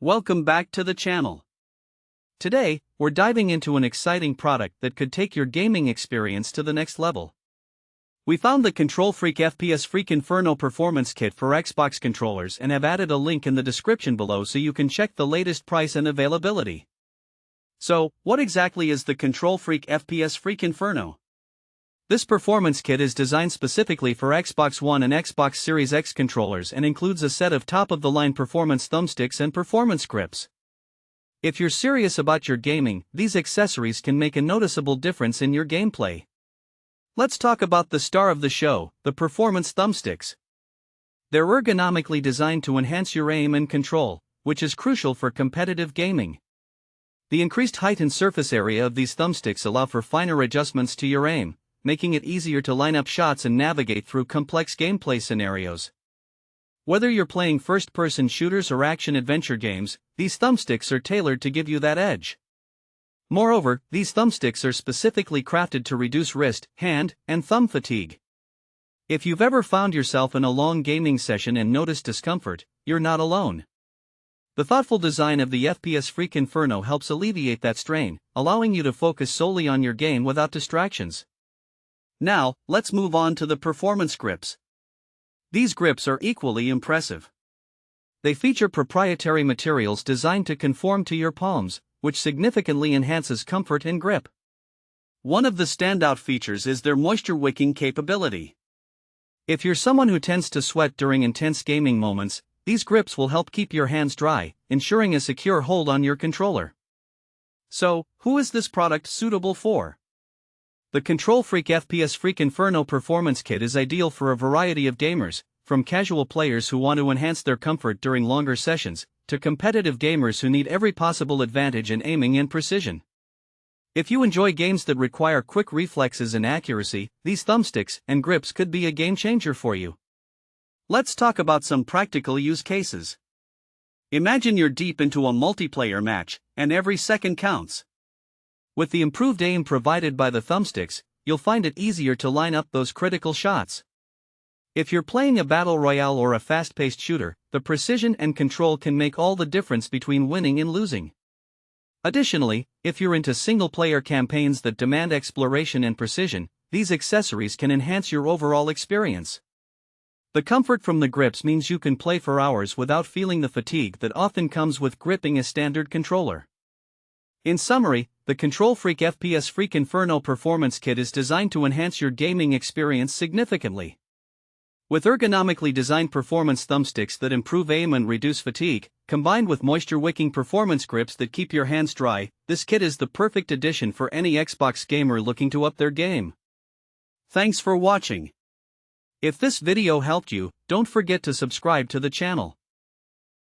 Welcome back to the channel. Today, we're diving into an exciting product that could take your gaming experience to the next level. We found the KontrolFreek FPS Freek Inferno performance kit for Xbox controllers and have added a link in the description below so you can check the latest price and availability. So, what exactly is the KontrolFreek FPS Freek Inferno? This performance kit is designed specifically for Xbox One and Xbox Series X controllers and includes a set of top-of-the-line performance thumbsticks and performance grips. If you're serious about your gaming, these accessories can make a noticeable difference in your gameplay. Let's talk about the star of the show, the performance thumbsticks. They're ergonomically designed to enhance your aim and control, which is crucial for competitive gaming. The increased height and surface area of these thumbsticks allow for finer adjustments to your aim, making it easier to line up shots and navigate through complex gameplay scenarios. Whether you're playing first-person shooters or action-adventure games, these thumbsticks are tailored to give you that edge. Moreover, these thumbsticks are specifically crafted to reduce wrist, hand, and thumb fatigue. If you've ever found yourself in a long gaming session and noticed discomfort, you're not alone. The thoughtful design of the FPS Freek Inferno helps alleviate that strain, allowing you to focus solely on your game without distractions. Now, let's move on to the performance grips. These grips are equally impressive. They feature proprietary materials designed to conform to your palms, which significantly enhances comfort and grip. One of the standout features is their moisture-wicking capability. If you're someone who tends to sweat during intense gaming moments, these grips will help keep your hands dry, ensuring a secure hold on your controller. So, who is this product suitable for? The KontrolFreek FPS Freek Inferno Performance Kit is ideal for a variety of gamers, from casual players who want to enhance their comfort during longer sessions, to competitive gamers who need every possible advantage in aiming and precision. If you enjoy games that require quick reflexes and accuracy, these thumbsticks and grips could be a game changer for you. Let's talk about some practical use cases. Imagine you're deep into a multiplayer match, and every second counts. With the improved aim provided by the thumbsticks, you'll find it easier to line up those critical shots. If you're playing a battle royale or a fast-paced shooter, the precision and control can make all the difference between winning and losing. Additionally, if you're into single-player campaigns that demand exploration and precision, these accessories can enhance your overall experience. The comfort from the grips means you can play for hours without feeling the fatigue that often comes with gripping a standard controller. In summary, the KontrolFreek FPS Freek Inferno Performance Kit is designed to enhance your gaming experience significantly. With ergonomically designed performance thumbsticks that improve aim and reduce fatigue, combined with moisture-wicking performance grips that keep your hands dry, this kit is the perfect addition for any Xbox gamer looking to up their game. Thanks for watching. If this video helped you, don't forget to subscribe to the channel.